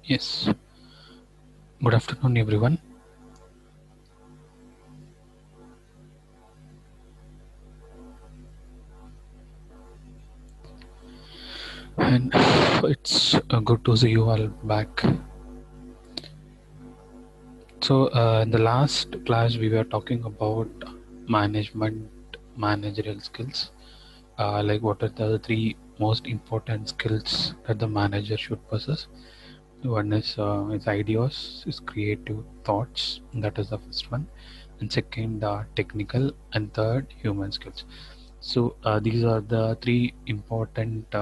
Yes, good afternoon, everyone. And it's good to see you all back. So, in the last class, we were talking about management, managerial skills. Like, what are the three most important skills that the manager should possess? One is ideas, is creative thoughts. That is the first one. And second, technical, and third, human skills. So, these are the three important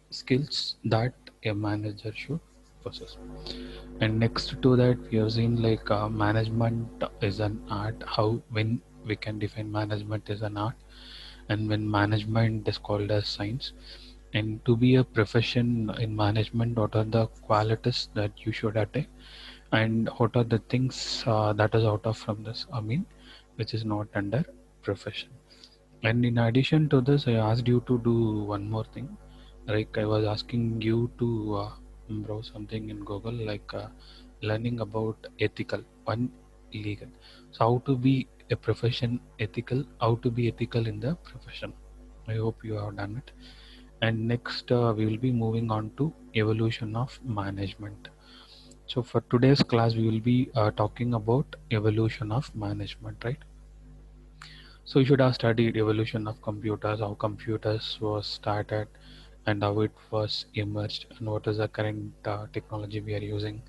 skills that a manager should possess. And next to that, we have seen like management is an art. How when we can define management as an art, and when management is called as science. And to be a profession in management, what are the qualities that you should attain, and what are the things that is out of from this? I mean, which is not under profession. And in addition to this, I asked you to do one more thing. Like I was asking you to browse something in Google, like learning about ethical, one legal. So how to be a profession ethical, how to be ethical in the profession. I hope you have done it. And next, we will be moving on to evolution of management. So for today's class, we will be talking about evolution of management, right? So you should have studied evolution of computers, how computers was started and how it was emerged, and what is the current technology we are using,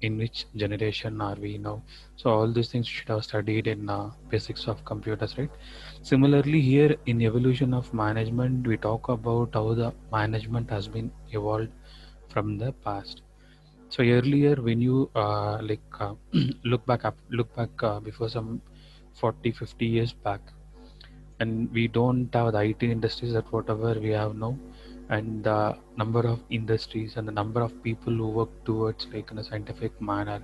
in which generation are we now. So all these things you should have studied in basics of computers, right? Similarly, here in evolution of management, we talk about how the management has been evolved from the past. So earlier, when you look back before some 40-50 years back, and we don't have the IT industries that whatever we have now, and the number of industries and the number of people who work towards like in a scientific manner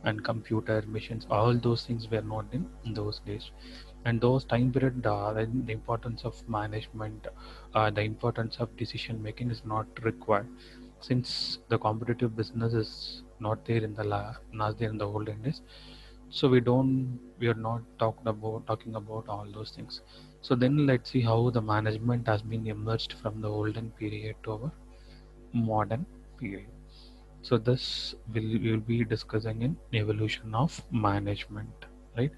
and computer missions, all those things were not in those days. And those time period, the importance of management, the importance of decision making is not required, since the competitive business is not there in the not there in the olden days. So we are not talking about all those things. So then let's see how the management has been emerged from the olden period to our modern period. So this we will be discussing in evolution of management, right?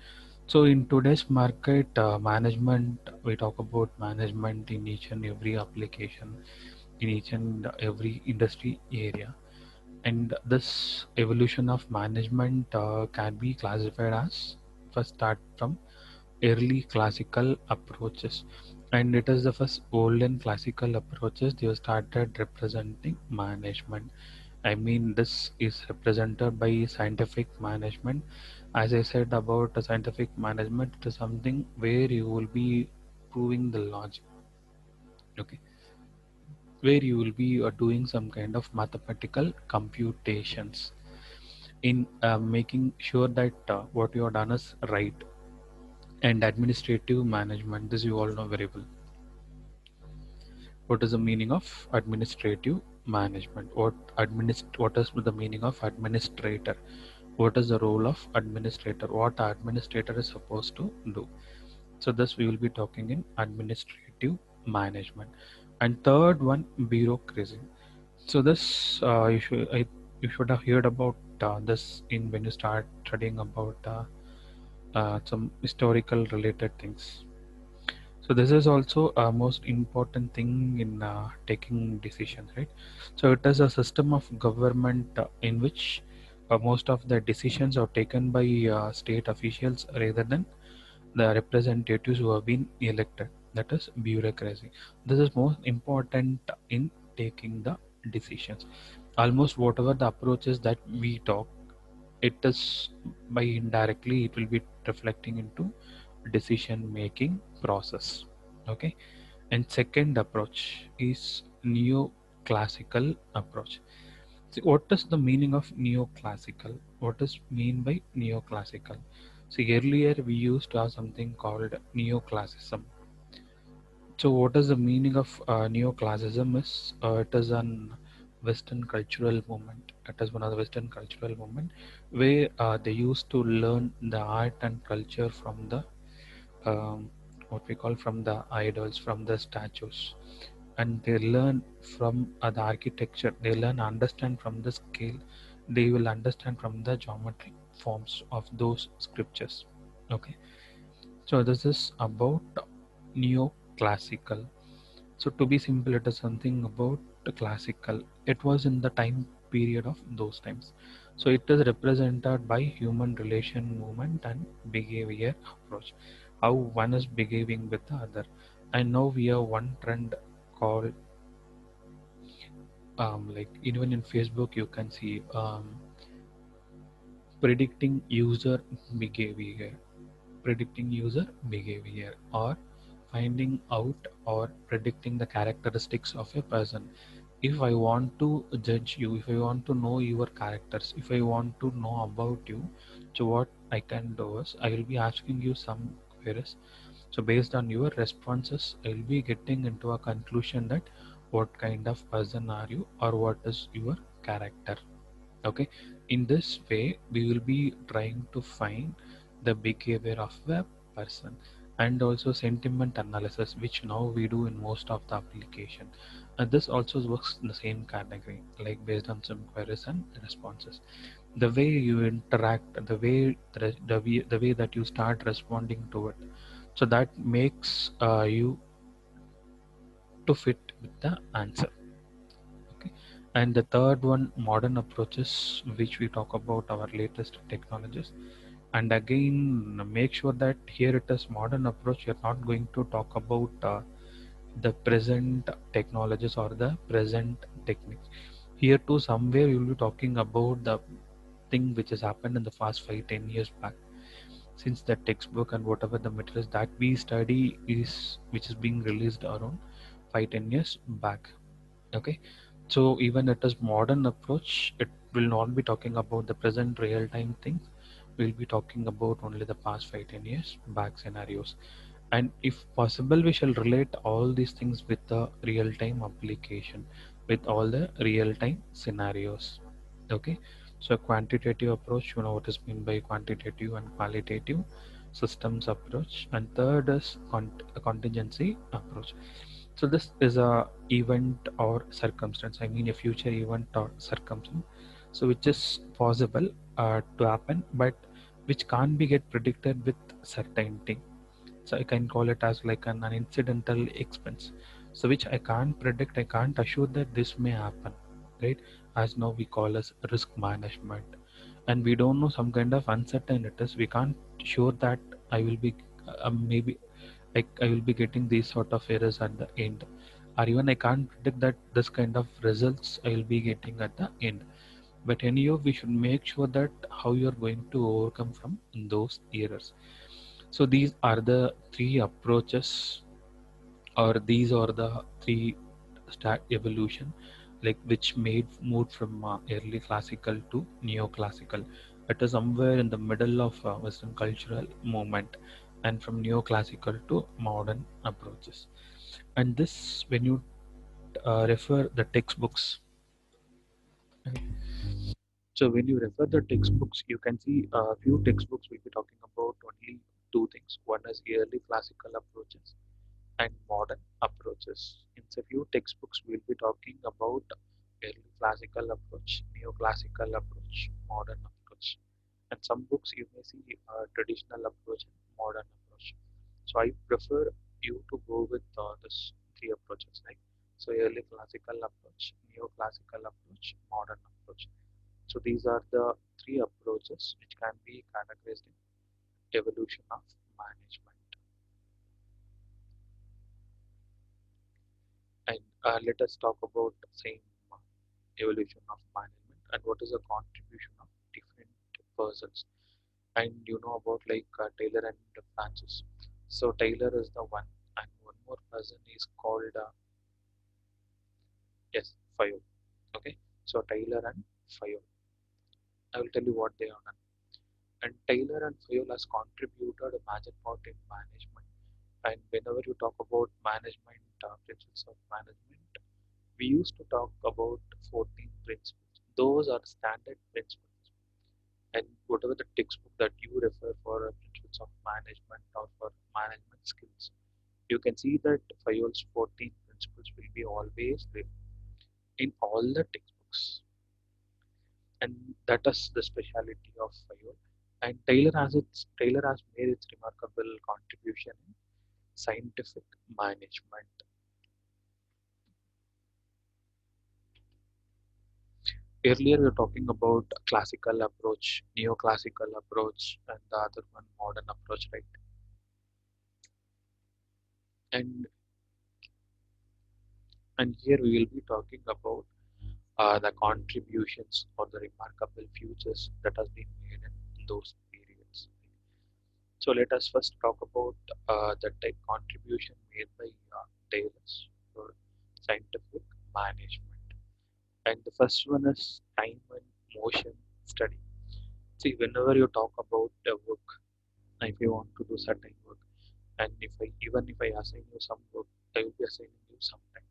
So in today's market, management, we talk about management in each and every application, in each and every industry area. And this evolution of management can be classified as, first start from early classical approaches, and it is the first olden classical approaches they have started representing management. I mean, this is represented by scientific management. As I said about the scientific management, it is something where you will be proving the logic, okay, where you will be doing some kind of mathematical computations in making sure that what you have done is right. And administrative management, this you all know very well. What is the meaning of administrative management? What is the meaning of administrator? What is the role of administrator? What administrator is supposed to do? So this we will be talking in administrative management. And third one, bureaucracy. So this you should have heard about this in when you start studying about some historical related things. So this is also a most important thing in taking decisions, right? So it is a system of government in which most of the decisions are taken by state officials rather than the representatives who have been elected. That is bureaucracy. This is most important in taking the decisions. Almost whatever the approaches that we talk, it is by indirectly it will be reflecting into decision making process, okay. And second approach is neoclassical approach. See, what is the meaning of neoclassical? What is mean by neoclassical? See, earlier we used to have something called neoclassicism. So, what is the meaning of neoclassicism? Is it is an Western cultural movement. It is one of the Western cultural movement where they used to learn the art and culture from the what we call from the idols, from the statues, and they learn from the architecture. They learn understand from the scale. They will understand from the geometric forms of those scriptures. Okay, so this is about neoclassical. So to be simple, it is something about the classical. It was in the time period of those times. So it is represented by human relation movement and behavior approach. How one is behaving with the other. And now we have one trend called like even in Facebook you can see predicting user behavior, predicting user behavior, or finding out or predicting the characteristics of a person. If I want to judge you, if I want to know your characters, if I want to know about you, so what I can do is I will be asking you some queries. So based on your responses I will be getting into a conclusion that what kind of person are you or what is your character. Okay, in this way we will be trying to find the behavior of a person, and also sentiment analysis, which now we do in most of the application. And this also works in the same category, like based on some queries and responses. The way you interact, the way that you start responding to it, so that makes you to fit with the answer. Okay, and the third one, modern approaches, which we talk about our latest technologies. And again, make sure that here it is modern approach. You're not going to talk about the present technologies or the present techniques. Here too, somewhere you will be talking about the thing which has happened in the past 5-10 years back. Since the textbook and whatever the materials that we study is which is being released around 5-10 years back. Okay, so even it is modern approach, it will not be talking about the present real-time things. We'll be talking about only the past 5-10 years back scenarios. And if possible we shall relate all these things with the real-time application, with all the real-time scenarios. Okay, so quantitative approach, you know what is meant by quantitative and qualitative systems approach. And third is a contingency approach. So this is a event or circumstance. I mean a future event or circumstance. So which is possible to happen, but which can't be get predicted with certainty. So I can call it as like an incidental expense. So which I can't predict, I can't assure that this may happen, right? As now we call as risk management, and we don't know some kind of uncertainties. We can't sure that I will be maybe like I will be getting these sort of errors at the end, or even I can't predict that this kind of results I will be getting at the end. But anyhow, we should make sure that how you are going to overcome from those errors. So these are the three approaches, or these are the three stack evolution, like which made moved from early classical to neoclassical. It is somewhere in the middle of Western cultural movement, and from neoclassical to modern approaches. And this, when you refer the textbooks, okay, so when you refer the textbooks, you can see a few textbooks will be talking about only two things. One is early classical approaches and modern approaches. In a few textbooks, we'll be talking about early classical approach, neoclassical approach, modern approach. And some books you may see traditional approach and modern approach. So I prefer you to go with this three approaches, like so early classical approach, neoclassical approach, modern approach. So these are the three approaches which can be categorized in evolution of management. And let us talk about the same evolution of management and what is the contribution of different persons. And you know about like Taylor and Francis. So Taylor is the one, and one more person is called yes, Fayol. Okay, so Taylor and Fayol. I will tell you what they are. And Taylor and Fayol has contributed a major part in management And whenever you talk about management, principles of management, we used to talk about 14 principles. Those are standard principles. And whatever the textbook that you refer for principles of management or for management skills, you can see that FIOL's 14 principles will be always there in all the textbooks. And that is the speciality of FIOL. And Taylor has made its remarkable contribution in scientific management. Earlier we were talking about classical approach, neoclassical approach, and the other one modern approach, right? And here we will be talking about the contributions or the remarkable futures that has been made in those periods. So let us first talk about the type contribution made by Taylor's for scientific management. And the first one is time and motion study. See, whenever you talk about the work, if you want to do certain work, and if I assign you some work, I will be assigning you some time.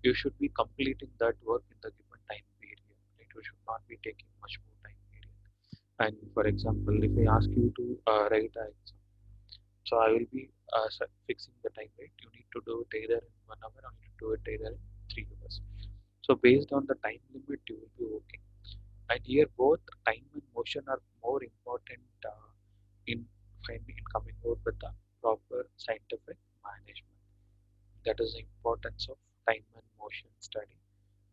You should be completing that work in the given time period. Right? You should not be taking much more time period. And for example, if I ask you to write an exam, so I will be fixing the time. Right? You need to do it either in 1 hour or you need to do it either in 3 hours. So based on the time limit, you will be working. And here both time and motion are more important in in coming out with the proper scientific management. That is the importance of time and motion study.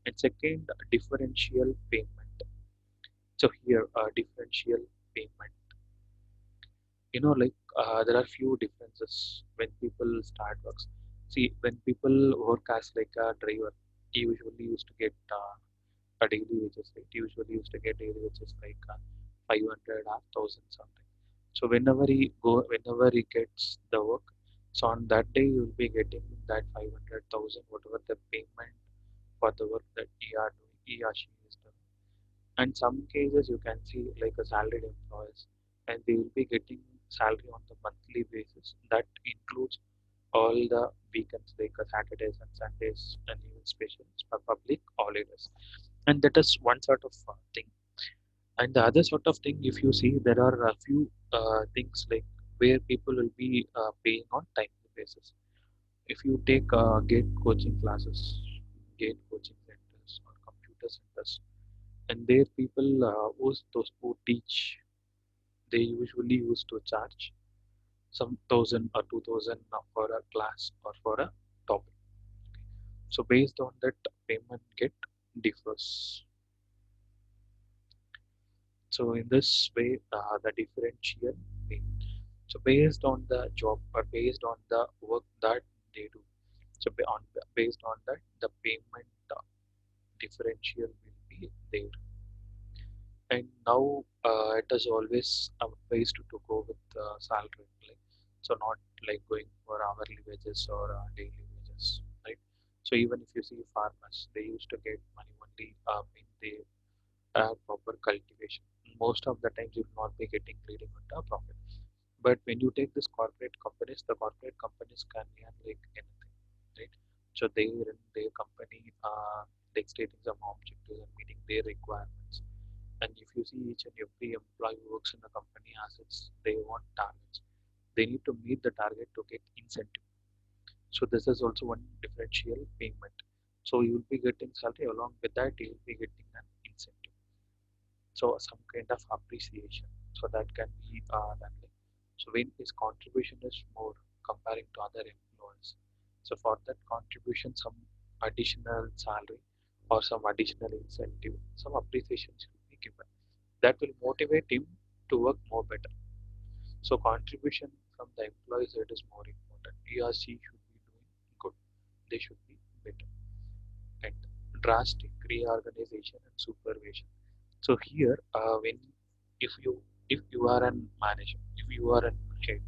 And second, differential payment. So here, differential payment. Like there are few differences when people start works. See, when people work as like a driver, he usually used to get a daily wages, right? Usually used to get daily wages like 500 or 1000 something. So whenever he gets the work, so on that day you will be getting that 500,000, whatever the payment for the work that he or she is doing. And some cases you can see like a salaried employees, and they will be getting salary on the monthly basis. That includes all the weekends like Saturdays and Sundays and even specials for public holidays. And that is one sort of thing. And the other sort of thing, if you see, there are a few things like where people will be paying on timely basis. If you take gate coaching classes, gate coaching centers or computer centers, and there people those who teach, they usually used to charge some 1,000 or 2,000 for a class or for a topic. So based on that, payment get differs. So in this way, the differential payment. So based on the job or based on the work that they do. So based on that, the payment differential will be there. And now it is always advised to go with salary, like, so not like going for hourly wages or daily wages, right? So even if you see farmers, they used to get money only when they proper cultivation. Most of the times you will not be getting leading on the profit. But when you take this corporate companies, the corporate companies can earn like anything, right? So they run their company, like stating some objectives and meeting their requirements. And if you see each and every employee who works in the company assets, they want targets. They need to meet the target to get incentive. So this is also one differential payment. So you will be getting salary along with that you will be getting an incentive. So some kind of appreciation. So that can be done. So when his contribution is more comparing to other employees. So for that contribution, some additional salary or some additional incentive, some appreciation should be given. That will motivate him to work more better. So contribution from the employees side is more important. He or she should be doing good. They should be better. And drastic reorganization and supervision. So here, when if you are a manager, if you are a head,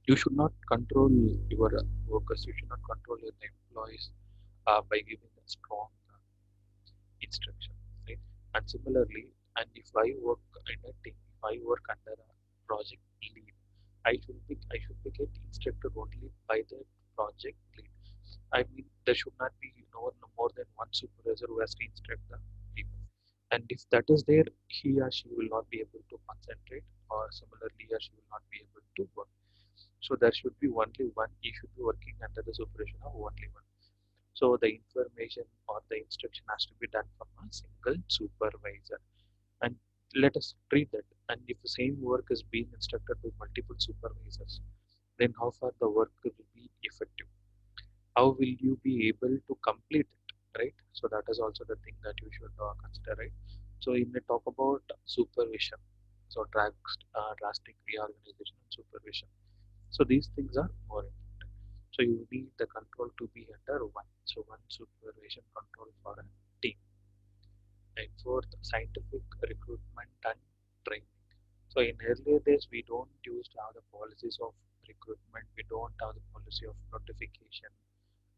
you should not control your workers. You should not control your employees by giving them strong instruction, right? And similarly, and if I work in a team, I work under a project lead, I should be get instructed only by the project lead. I mean, there should not be no more than one supervisor who has to instruct the people. And if that is there, he or she will not be able to concentrate, or similarly, he or she will not be able to work. So there should be only one. He should be working under the supervision of only one. So the information or the instruction has to be done from a single supervisor. And let us treat that. And if the same work is being instructed by multiple supervisors, then how far the work will be effective? How will you be able to complete it, right? So that is also the thing that you should consider, right? So in the talk about supervision, so drastic reorganization and supervision. So these things are more important. So you need the control to be under one. So one supervision control for a team. And fourth, scientific recruitment and training. So in earlier days, we don't used to have the policies of recruitment. We don't have the policy of notification.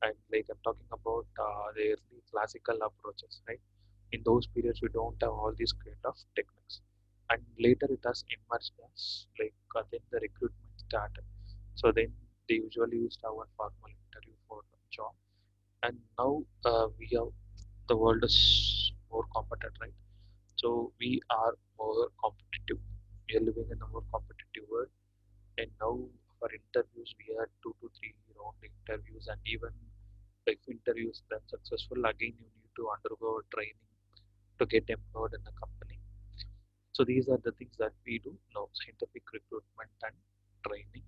And like I'm talking about the early classical approaches, right? In those periods, we don't have all these kind of techniques. And later it has emerged as like then the recruitment started. So then they usually used our formal interview for the job. And now we have the world is more competent, right? So we are more competitive. We are living in a more competitive world, and now for interviews we had 2 to 3 round interviews, and even if interviews then successful, again you need to undergo training to get employed in the company. So these are the things that we do now: scientific recruitment and training,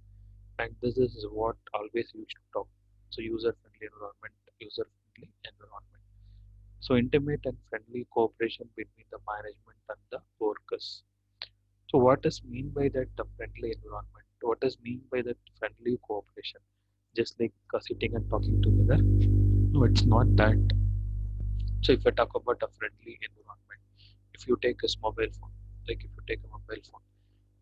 and this is what always used to talk. So user-friendly environment, user-friendly environment. So intimate and friendly cooperation between the management and the workers. So what is mean by that friendly environment? What is mean by that friendly cooperation? Just like sitting and talking together? No, it's not that. So if I talk about a friendly environment, if you take a mobile phone, like if you take a mobile phone,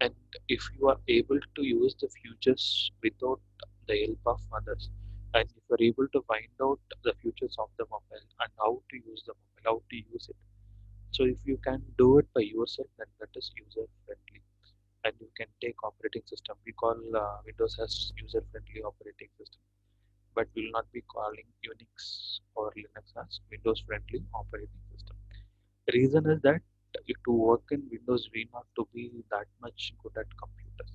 and if you are able to use the features without the help of others, and if you are able to find out the features of the mobile and how to use the mobile, how to use it. So if you can do it by yourself, then that is user friendly. And you can take operating system. We call Windows as user friendly operating system, but we will not be calling Unix or Linux as Windows friendly operating system. The reason is that to work in Windows, we not to be that much good at computers.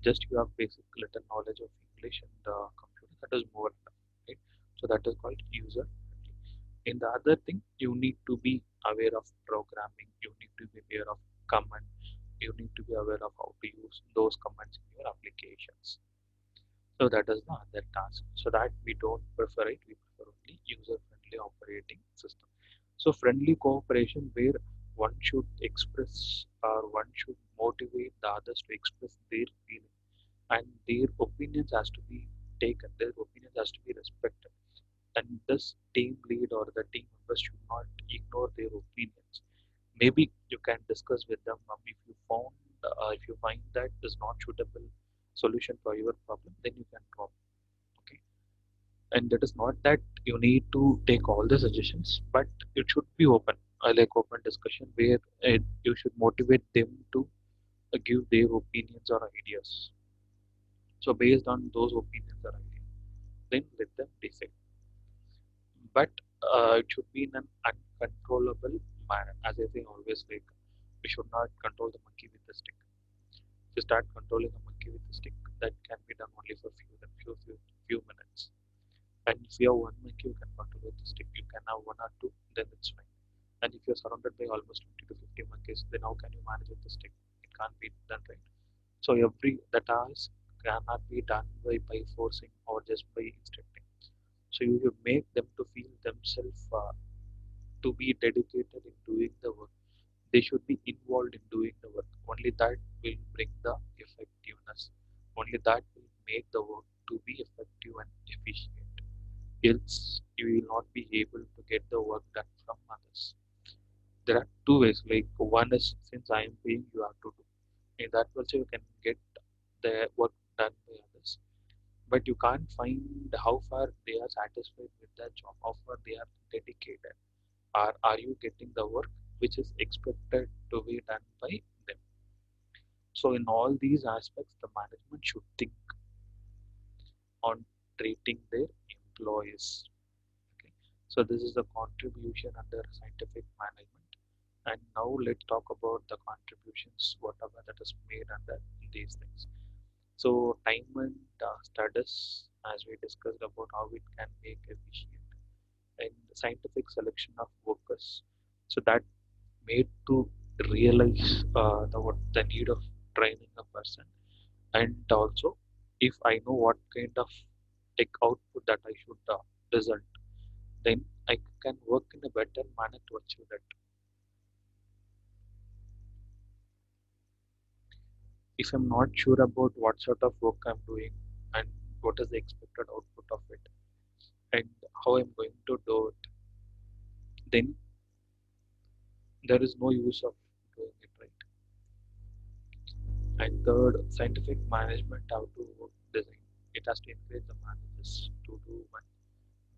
Just you have basic little knowledge of English and computer, that is more enough, right? So that is called user friendly. In the other thing, you need to be aware of programming. You need to be aware of command. You need to be aware of how to use those commands in your applications. So that is the other task. So that we don't prefer it, we prefer only user-friendly operating system. So friendly cooperation where one should express or one should motivate the others to express their feeling, and their opinions has to be taken, their opinions has to be respected. And this team lead or the team members should not ignore their opinions. Maybe you can discuss with them if you find that is not suitable solution for your problem, then you can drop. Okay, and that is not that you need to take all the suggestions, but it should be open. I like open discussion where you should motivate them to give their opinions or ideas. So based on those opinions or ideas, then let them decide. But it should be in an uncontrollable manner. As I say always, like we should not control the monkey with the stick. If you start controlling a monkey with a stick, that can be done only for few minutes. And if you have one monkey, you can control with the stick. You can have one or two, then it's fine. And if you're surrounded by almost 20 to 50 monkeys, then how can you manage with the stick? It can't be done, right? So every the task cannot be done by forcing or just by instructing. So you should make them to feel themselves to be dedicated in doing the work. They should be involved in doing the work. Only that will bring the effectiveness. Only that will make the work to be effective and efficient. Else, you will not be able to get the work done from others. There are two ways. Like one is since I am paying, you have to do. In that also you can get the work done by others. But you can't find how far they are satisfied with their job, how far they are dedicated. Are you getting the work which is expected to be done by them? So in all these aspects, the management should think on treating their employees. Okay. So this is the contribution under scientific management. And now let's talk about the contributions, whatever that is made under these things. So time and studies, as we discussed about how it can make efficient, and scientific selection of workers. So that made to realize the need of training a person, and also if I know what kind of tech output that I should result, then I can work in a better manner to achieve that. If I'm not sure about what sort of work I'm doing and what is the expected output of it and how I'm going to do it, then there is no use of doing it right. And third, scientific management how to work design. It has to encourage the managers to do one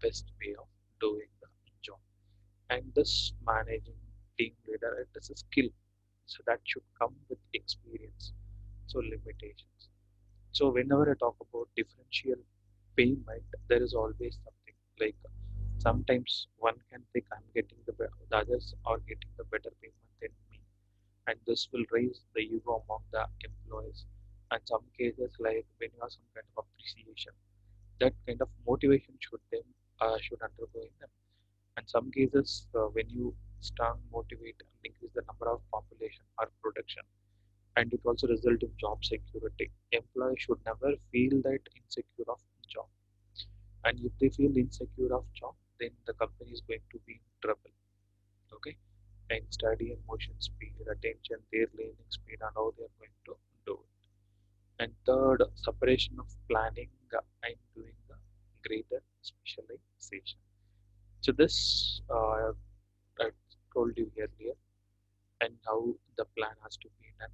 best way of doing the job. And this managing team leader, it is a skill. So that should come with experience. So limitations. So whenever I talk about differential payment, there is always something like sometimes one can think I'm getting the others are getting the better payment than me, and this will raise the ego among the employees. And some cases, like when you have some kind of appreciation, that kind of motivation should undergo in them. And some cases, when you strong motivate and increase the number of population or production, and it also result in job security. Employees should never feel that insecure of job, and if they feel insecure of job, then the company is going to be in trouble. Okay, and study and motion speed, attention, their learning speed, and how they are going to do it. And third, separation of planning and doing the greater specialization. So this I told you earlier, and how the plan has to be done.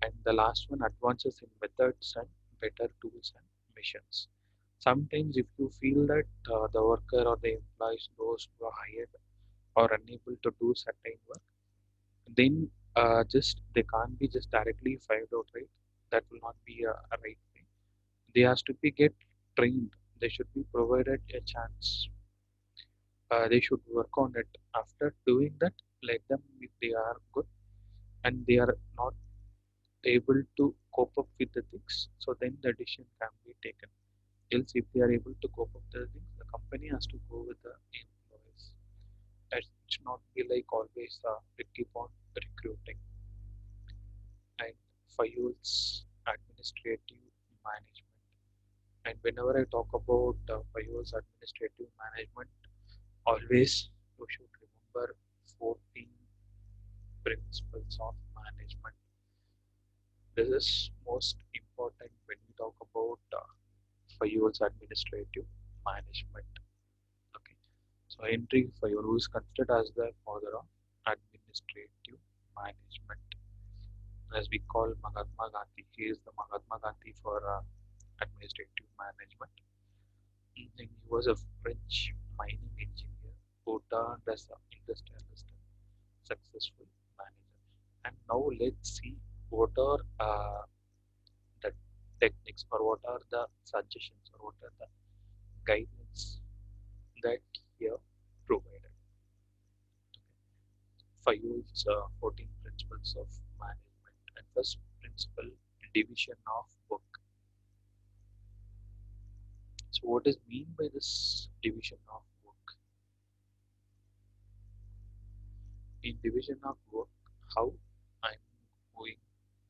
And the last one, advances in methods and better tools and missions. Sometimes, if you feel that the worker or the employees, those who are hired, are unable to do certain work, then just they can't be just directly fired out, right? That will not be a right thing. They has to be get trained. They should be provided a chance. They should work on it. After doing that, let them if they are good and they are not able to cope up with the things, so then the decision can be taken. Else, if they are able to cope up the things, the company has to go with the employees. It should not be like always they keep on recruiting. And FIOL's administrative management. And whenever I talk about FIOL's administrative management, always you should remember 14 principles of management. This is most important when we talk about FIOL's administrative management. Okay, so Henry Fayol, who is considered as the father of administrative management, as we call Mahatma Gandhi. He is the Mahatma Gandhi for administrative management. And he was a French mining engineer who turned as an industrialist and successful manager. And now let's see what are the techniques or what are the suggestions or what are the guidance that here provided. Fayol's 14 principles of management. And first principle, division of work. So what is mean by this division of work? In division of work, how I'm going,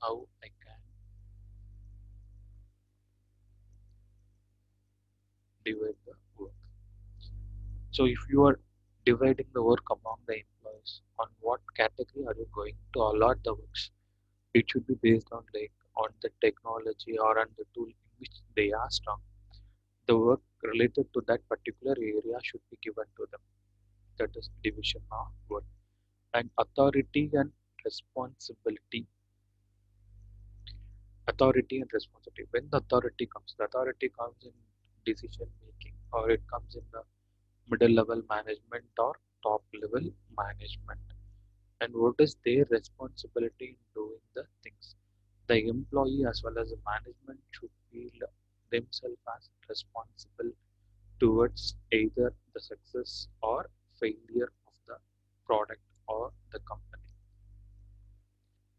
how I can divide the work. So if you are dividing the work among the employees, on what category are you going to allot the works? It should be based on like on the technology or on the tool in which they are strong. The work related to that particular area should be given to them. That is division of work. And authority and responsibility. Authority and responsibility. When the authority comes in decision making, or it comes in the middle level management or top level management. And what is their responsibility in doing the things? The employee as well as the management should feel themselves as responsible towards either the success or failure of the product or the company.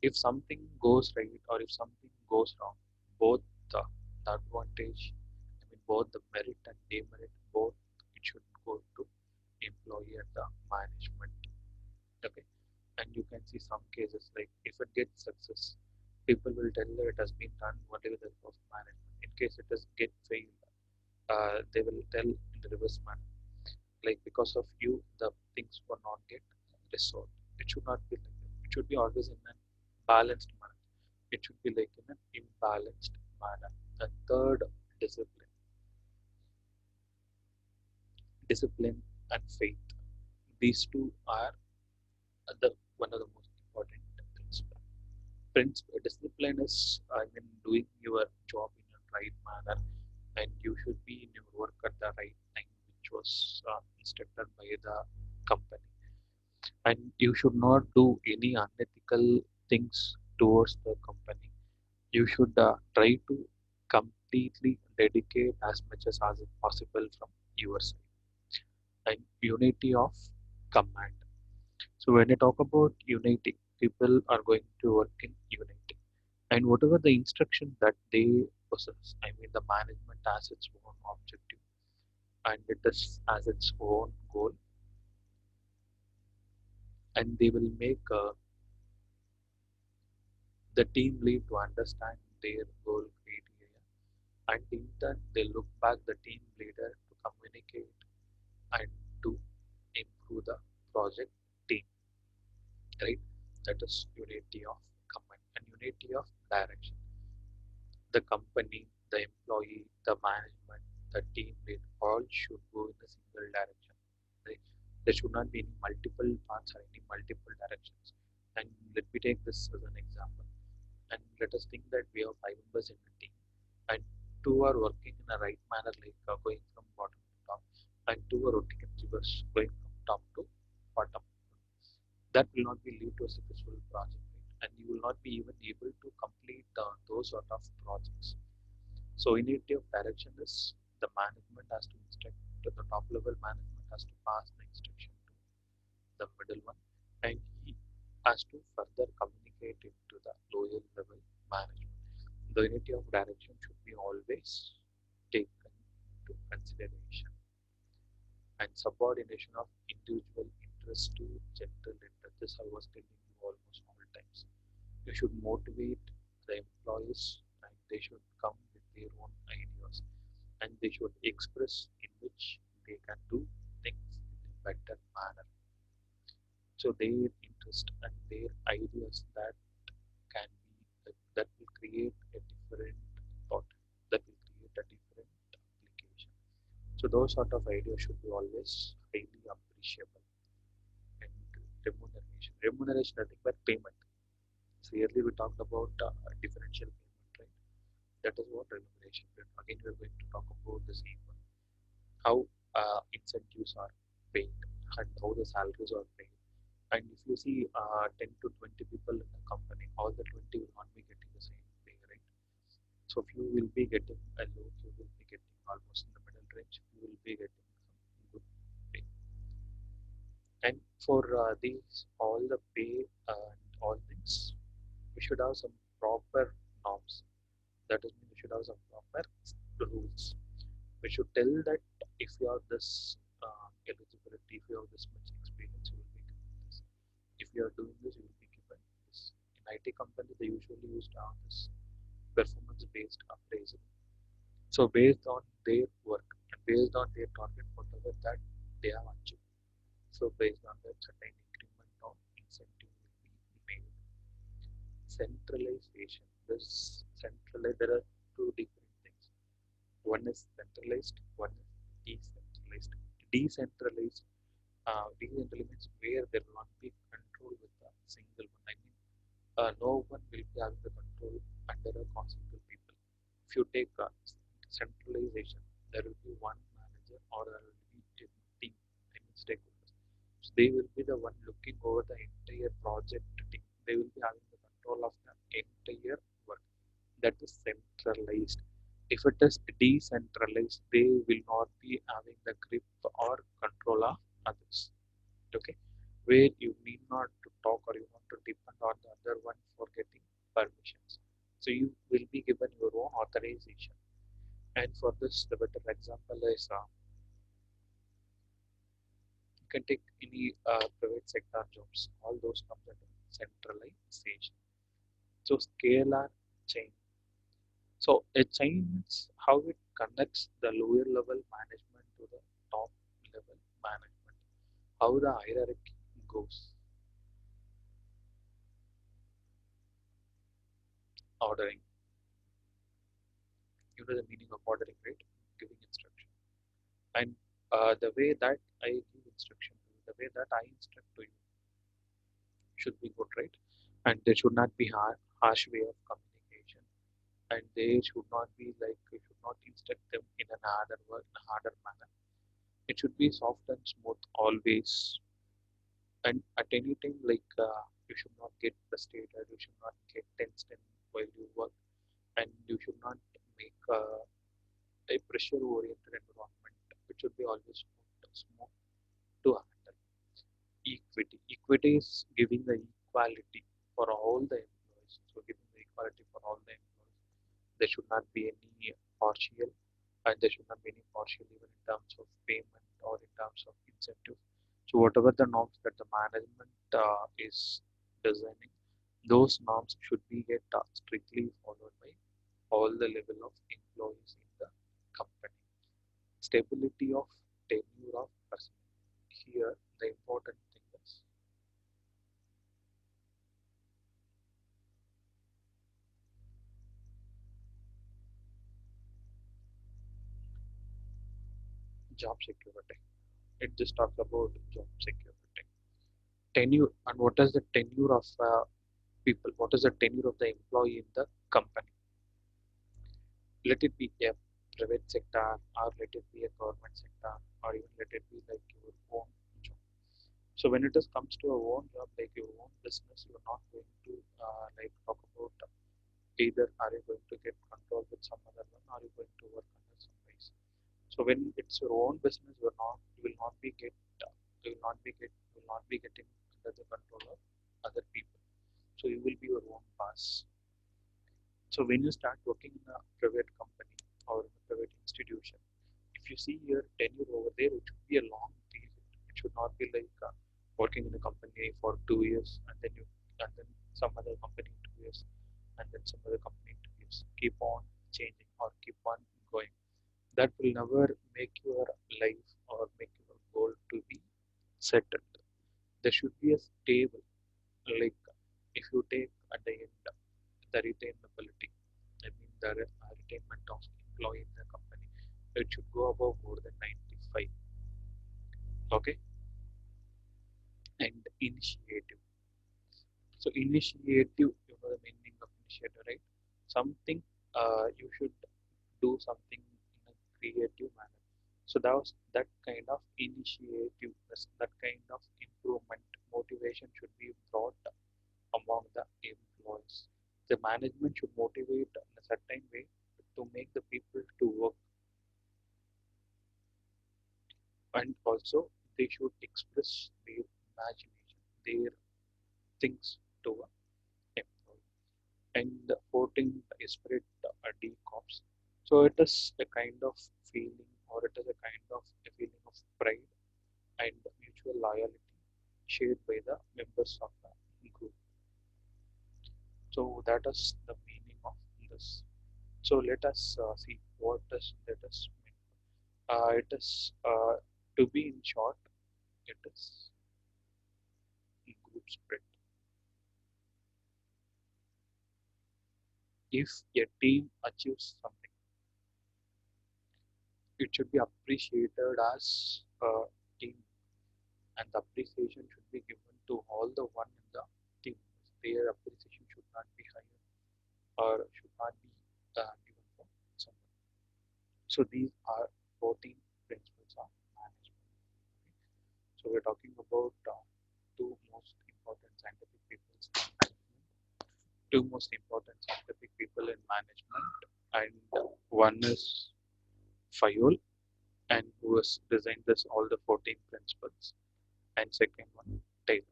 If something goes right or if something goes wrong, both the advantage, I mean both the merit and demerit, both it should go to employee and the management. Okay, and you can see some cases like if it gets success, people will tell that it has been done only with the help of management. In case it does get failed, they will tell in the reverse manner, like because of you the things will not get resolved. It should not be like that. It should be always in a balanced manner. It should be like in an imbalanced manner. The third, discipline. Discipline and faith. These two are the one of the most important principles. Discipline is, I mean, doing your job in a right manner, and you should be in your work at the right time, which was instructed by the company. And you should not do any unethical things towards the company. You should try to completely dedicate as much as possible from your side. And unity of command. So when I talk about unity, people are going to work in unity. And whatever the instruction that they possess, I mean the management has its own objective and it is as its own goal, and they will make the team lead to understand their goal criteria, and in turn they look back the team leader to communicate and to improve the project team, right? That is unity of command and unity of direction. The company, the employee, the management, the team lead all should go in a single direction. Right? There should not be any multiple paths or any multiple directions. And let me take this as an example. And let us think that we have five members in a team, and two are working in a right manner, like going from bottom to top, and two are working in reverse, going from top to bottom. That will not be lead to a successful project, right? And you will not be even able to complete those sort of projects. So unity of direction is the management has to instruct to the top level management has to pass the instruction to the middle one, and he has to further communicate it to the lower level management. The unity of direction should be always taken into consideration, and subordination of individual interest to general interest. This I was telling you almost all times. You should motivate the employees and they should come with their own ideas and they should express in which they can do things in a better manner. So their interest and their ideas that can be that will create a different thought, that will create a different application. So those sort of ideas should be always highly appreciable. And remuneration. Remuneration nothing but payment. So earlier we talked about differential payment, right? That is what remuneration is. Again, we are going to talk about the same one. How incentives are paid and how the salaries are paid. And if you see 10 to 20 people in the company, all the 20 will not be getting the same pay, right? So few will be getting a low, few will be getting almost in the middle range, few will be getting some good pay. And for these, all the pay and all things, we should have some proper norms. That is, we should have some proper rules. We should tell that if you have this eligibility, if you have this much experience, you will be given this. If you are doing this, you will be given this. In IT companies, they usually use to have this performance-based appraisal. So based on their work and based on their target, whatever that they have achieved. So based on that, certain increment of incentive will be made. Centralization. This centralized. There are two different things. One is centralized. One is decentralized. Decentralized. Decentralized means where there will not be control with a single one. I mean, no one will be having the control under a constable people. If you take centralization, there will be one manager or there will be a team, I mean stakeholders. So they will be the one looking over the entire project team. They will be having the control of the entire work. If it is decentralized, they will not be having the grip or control of others. Okay, where you need not to talk or you want to depend on the other one for getting permissions. So you will be given your own authorization. And for this, the better example is you can take any private sector jobs. All those come under centralization. So scalar chain. So a chain is how it connects the lower level management to the top level management. How the hierarchy goes. Ordering. You know the meaning of ordering, right? Giving instruction. And the way that I give instruction to you, the way that I instruct to you should be good, right? And there should not be harsh way of communication. And they should not be like you should not instruct them in an harder word, in a harder manner. It should be soft and smooth always. And at any time, like you should not get frustrated, you should not get tensed in while you work, and you should not make a pressure-oriented environment. It should be always smooth to handle. Equity. Equity is giving the equality for all the employees. So giving the equality for all the employees. There should not be any partial, and there should not be any partial even in terms of payment or in terms of incentive. So whatever the norms that the management is designing, those norms should be get strictly followed by all the level of employees in the company. Stability of tenure of person. Here, the important thing is job security. It just talks about job security. Tenure, and what is the tenure of people? What is the tenure of the employee in the company? Let it be a private sector, or let it be a government sector, or even let it be like your own job. So when it is comes to a own job, like your own business, you're not going to like talk about either are you going to get control with some other one, or are you going to work under some ways. So when it's your own business, you will not be get you will not be getting under the control of other people. So you will be your own boss. So when you start working in a private company or in a private institution, if you see your tenure over there, it should be a long period. It should not be like working in a company for 2 years and then some other company in 2 years and then some other company in 2 years. Keep on changing or keep on going. That will never make your life or make your goal to be settled. There should be a stable, like if you take at the end the retainability, I mean the retainment of employee in the company, it should go above more than 95. Okay, and initiative. So initiative, you know the meaning of initiative, right? Something you should do something in a creative manner. So that kind of initiative, that kind of improvement, motivation should be brought among the employees. The management should motivate in a certain way to make the people to work, and also they should express their imagination, their things to a employee. And 14 spirit decops. So it is a kind of feeling, or it is a kind of a feeling of pride and mutual loyalty shared by the members of the group. So that is the meaning of this. So let us see what does let us mean. It is to be in short, it is group spirit. If a team achieves something, it should be appreciated as a team, and the appreciation should be given to all the one in the team. Their appreciation should not be higher or should not be given for someone. So these are 14 principles of management. So we're talking about two most important scientific people in management, two most important scientific people in management. and one is Fayol, and who has designed this all the 14 principles, and second one Taylor.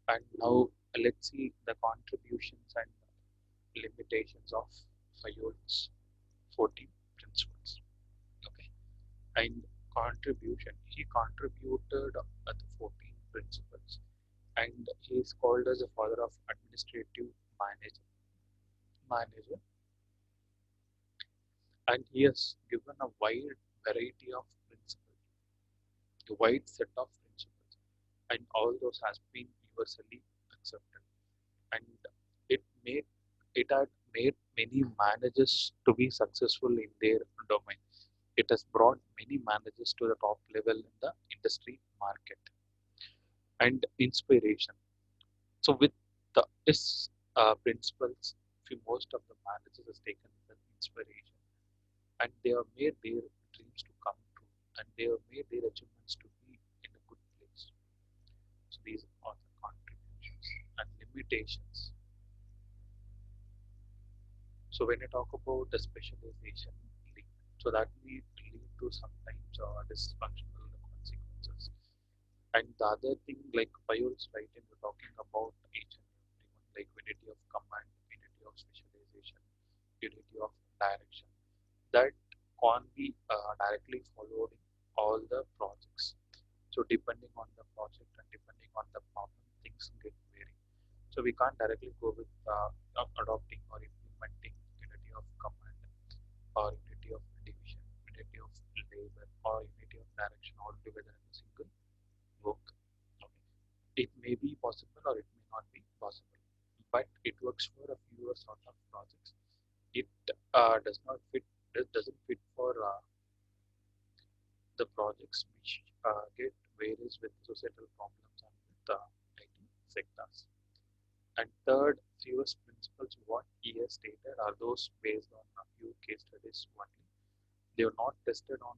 And now let's see the contributions and limitations of Fayol's 14 principles. Okay, and contribution. He contributed the 14 principles, and he is called as the father of administrative manager, and he has given a wide variety of principles, a wide set of principles, and all those has been universally accepted. And it made it had made many managers to be successful in their domain. It has brought many managers to the top level in the industry market and inspiration. So with the is principles, most of the managers has taken the inspiration and they have made their dreams to come true and they have made their achievements to be in a good place. So these are the contributions and limitations. So when I talk about the specialization lead, so that may lead to sometimes dysfunctional consequences. And the other thing, like Payol's writing, we're talking about each and everyone, like unity of command, unity of specialization, unity of direction. That can't be directly followed in all the projects. So depending on the project and depending on the problem, things get vary. So we can't directly go with adopting or implementing unity of command or unity of division, unity of labor or unity of direction all together in a single work. Okay. It may be possible or it may not be possible, but it works for a fewer sort of projects. It does not fit. It doesn't fit for the projects which get varies with societal problems and with IT sectors. And third, fewest principles what he has stated are those based on a few case studies only. They are not tested on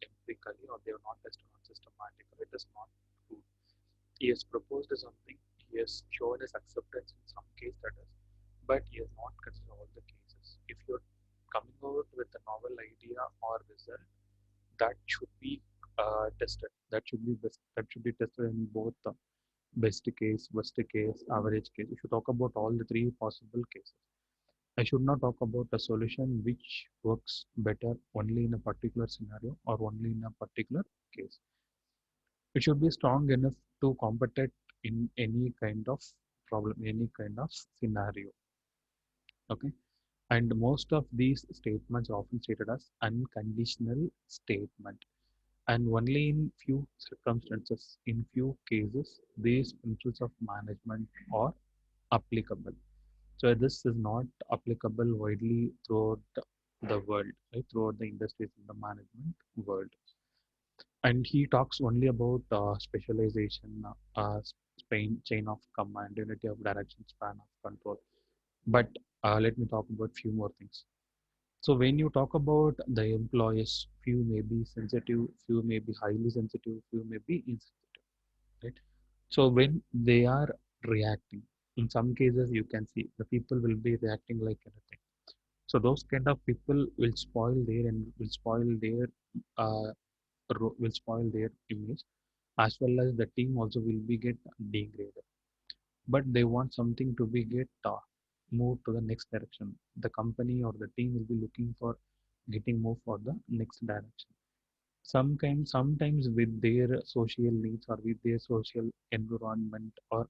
empirically or they are not tested on systematically. It is not true. He has proposed something, he has shown his acceptance in some case studies, but he has not considered all the cases. If you're coming out with a novel idea or result, that should be tested. That should be best. That should be tested in both the best case, worst case, average case. You should talk about all the three possible cases. I should not talk about a solution which works better only in a particular scenario or only in a particular case. It should be strong enough to compete in any kind of problem, any kind of scenario. Okay. And most of these statements are often stated as unconditional statement. And only in few circumstances, in few cases, these principles of management are applicable. So this is not applicable widely throughout the world, right? Throughout the industries in the management world. And he talks only about specialization, chain of command, unity of direction, span of control. But let me talk about few more things. So when you talk about the employees, few may be sensitive, few may be highly sensitive, few may be insensitive, right? So when they are reacting, in some cases you can see the people will be reacting like anything. So those kind of people will spoil their and uh, will spoil their image, as well as the team also will be get degraded. But they want something to be get moved to the next direction. The company or the team will be looking for getting moved for the next direction. Sometimes with their social needs or with their social environment, or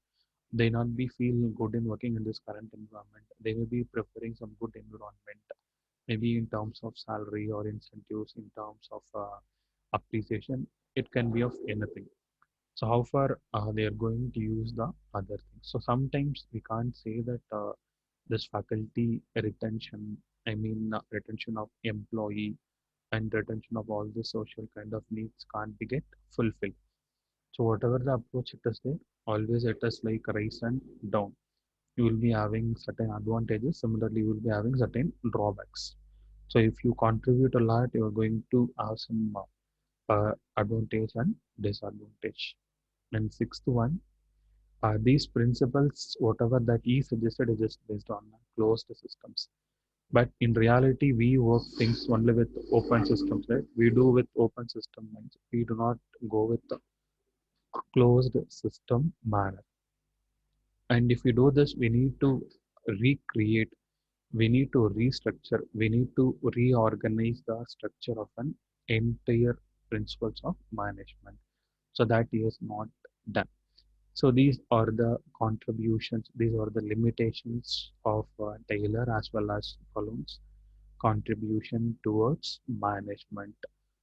they not be feel good in working in this current environment. They may be preferring some good environment, maybe in terms of salary or incentives, in terms of appreciation. It can be of anything. So how far they are going to use the other things. So sometimes we can't say that this faculty retention, retention of employee and retention of all the social kind of needs can't be get fulfilled. So whatever the approach it is there, always it is like rise and down. You will be having certain advantages. Similarly, you will be having certain drawbacks. So if you contribute a lot, you are going to have some advantage and disadvantage. And sixth one, These principles, whatever that he suggested, is just based on closed systems. But in reality, we work things only with open systems, right? We do with open system minds. We do not go with the closed system manner. And if we do this, we need to recreate, we need to restructure, we need to reorganize the structure of an entire principles of management. So that is not done. So these are the contributions, these are the limitations of Taylor as well as Fallon's contribution towards management.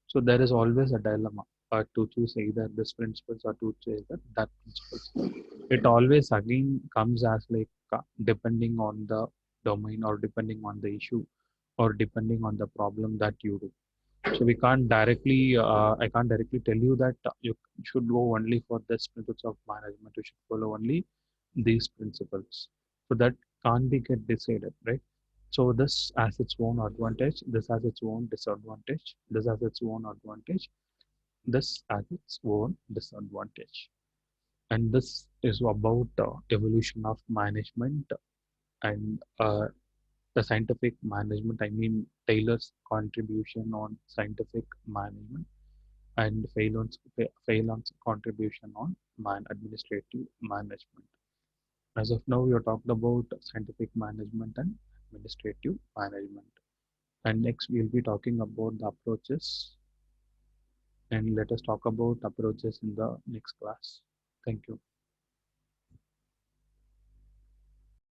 So there is always a dilemma to choose either this principles or to choose that principles. It always again comes as like depending on the domain or depending on the issue or depending on the problem that you do. So we can't directly, I can't directly tell you that you should go only for this principles of management. You should follow only these principles. So that can't be get decided, right? So this has its own advantage. This has its own disadvantage. This has its own advantage. This has its own disadvantage. And this is about evolution of management and the scientific management. I mean Taylor's contribution on scientific management and Phelan's contribution on administrative management. As of now, we are talking about scientific management and administrative management. And next, we'll be talking about the approaches. And let us talk about approaches in the next class. Thank you.